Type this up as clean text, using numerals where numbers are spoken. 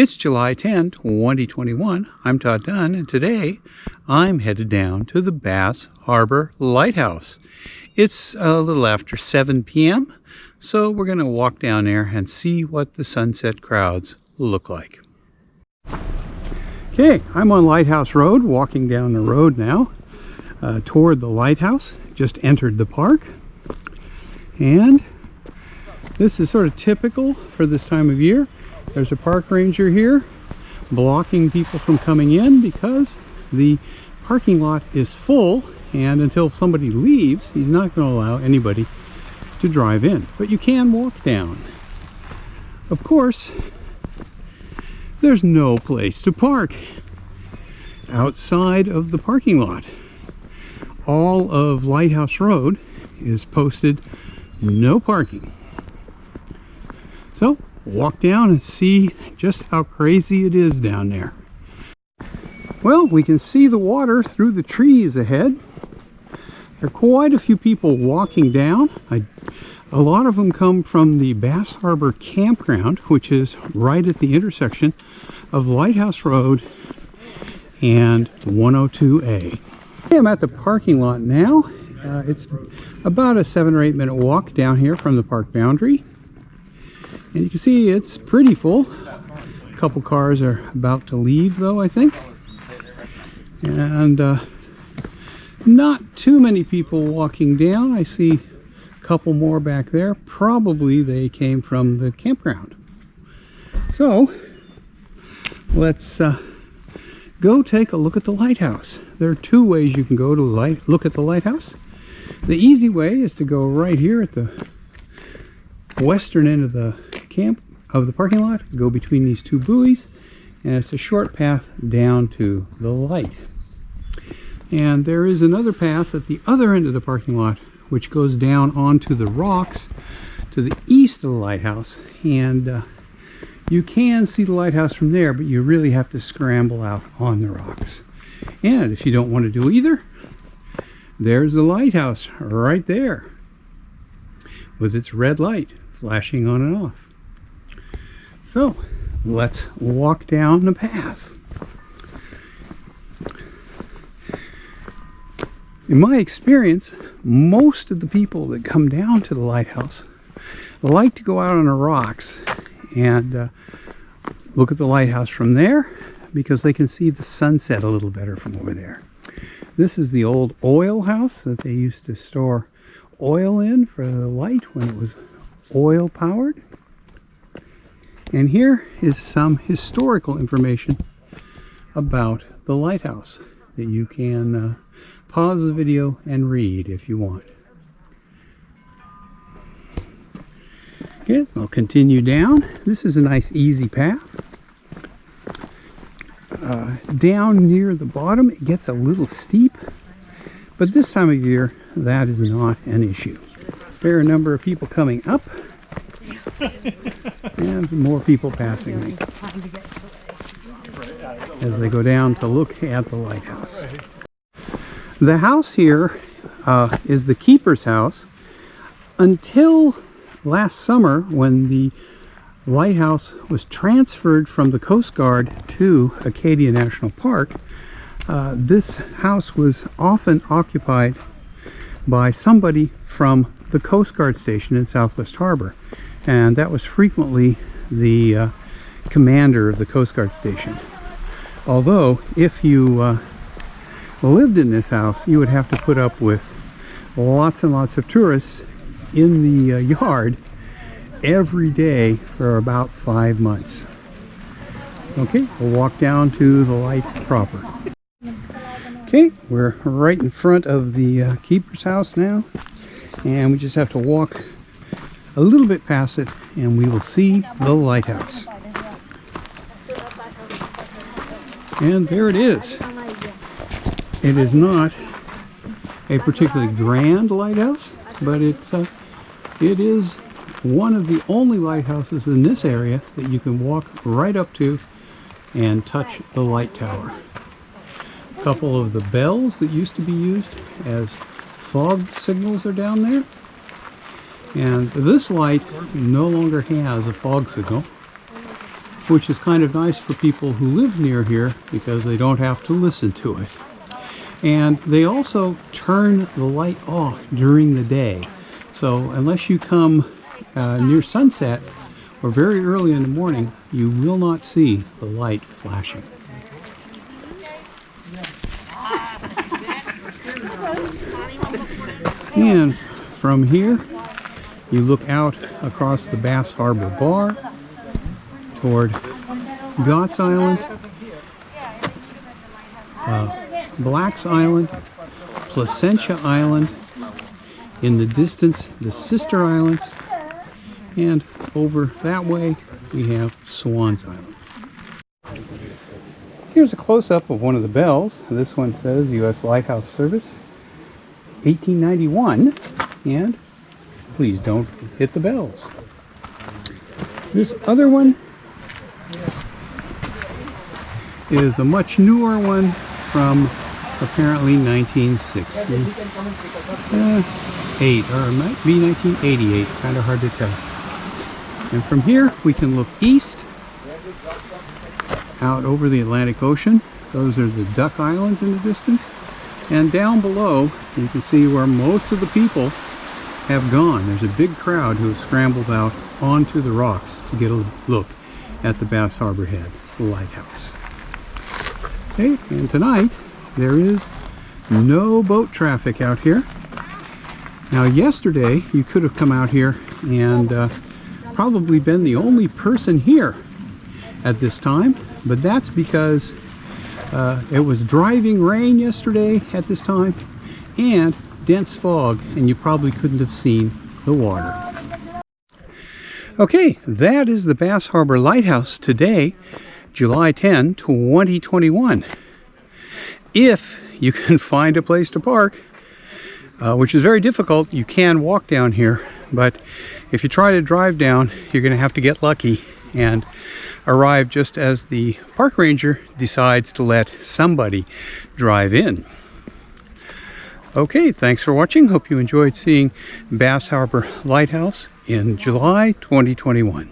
It's July 10, 2021. I'm Todd Dunn, and today I'm headed down to the Bass Harbor Lighthouse. It's a little after 7 p.m., so we're going to walk down there and see what the sunset crowds look like. Okay, I'm on Lighthouse Road, walking down the road now toward the lighthouse. Just entered the park, and this is sort of typical for this time of year. There's a park ranger here blocking people from coming in because the parking lot is full, and until somebody leaves, he's not going to allow anybody to drive in. But you can walk down. Of course, there's no place to park outside of the parking lot. All of Lighthouse Road is posted no parking. So walk down and see just how crazy it is down there. Well, we can see the water through the trees ahead. There are quite a few people walking down. A lot of them come from the Bass Harbor Campground, which is right at the intersection of Lighthouse Road and 102A. I'm at the parking lot now. It's about a 7 or 8 minute walk down here from the park boundary. And you can see it's pretty full. A couple cars are about to leave though, I think. And not too many people walking down. I see a couple more back there. Probably they came from the campground. So let's go take a look at the lighthouse. There are two ways you can go to look at the lighthouse. The easy way is to go right here at the western end of the parking lot, go between these two buoys, and it's a short path down to the light. And there is another path at the other end of the parking lot which goes down onto the rocks to the east of the lighthouse, and you can see the lighthouse from there, but you really have to scramble out on the rocks. And if you don't want to do either, there's the lighthouse right there with its red light flashing on and off. So let's walk down the path. In my experience, most of the people that come down to the lighthouse like to go out on the rocks and look at the lighthouse from there, because they can see the sunset a little better from over there. This is the old oil house that they used to store oil in for the light when it was oil powered. And here is some historical information about the lighthouse that you can pause the video and read if you want. Okay, I'll continue down. This is a nice easy path. Down near the bottom it gets a little steep, but this time of year that is not an issue. There are a number of people coming up and more people passing me as they go down to look at the lighthouse. The house here is the keeper's house. Until last summer, when the lighthouse was transferred from the Coast Guard to Acadia National Park, this house was often occupied by somebody from the Coast Guard station in Southwest Harbor, and that was frequently the commander of the Coast Guard station. Although if you lived in this house, you would have to put up with lots and lots of tourists in the yard every day for about 5 months. Okay, we'll walk down to the light proper. Okay, we're right in front of the keeper's house now, and we just have to walk a little bit past it and we will see the lighthouse. And there it is. It is not a particularly grand lighthouse, but it is one of the only lighthouses in this area that you can walk right up to and touch the light tower. A couple of the bells that used to be used as fog signals are down there, and this light no longer has a fog signal. which is kind of nice for people who live near here because they don't have to listen to it. And they also turn the light off during the day. So unless you come near sunset or very early in the morning, you will not see the light flashing. And from here, you look out across the Bass Harbor Bar toward Gotts Island, Black's Island, Placentia Island, in the distance the Sister Islands, and over that way we have Swans Island. Here's a close-up of one of the bells. This one says U.S. Lighthouse Service 1891, and please don't hit the bells. This other one is a much newer one from apparently 1968, or it might be 1988, kind of hard to tell. And from here we can look east out over the Atlantic Ocean. Those are the Duck Islands in the distance. And down below you can see where most of the people have gone. There's a big crowd who have scrambled out onto the rocks to get a look at the Bass Harbor Head Lighthouse. Okay, and tonight there is no boat traffic out here. Now yesterday you could have come out here and probably been the only person here at this time, but that's because it was driving rain yesterday at this time and dense fog, and you probably couldn't have seen the water. Okay, that is the Bass Harbor Lighthouse today, July 10, 2021. If you can find a place to park, which is very difficult, you can walk down here, but if you try to drive down, you're going to have to get lucky and arrive just as the park ranger decides to let somebody drive in. Okay, thanks for watching. Hope you enjoyed seeing Bass Harbor Lighthouse in July 2021.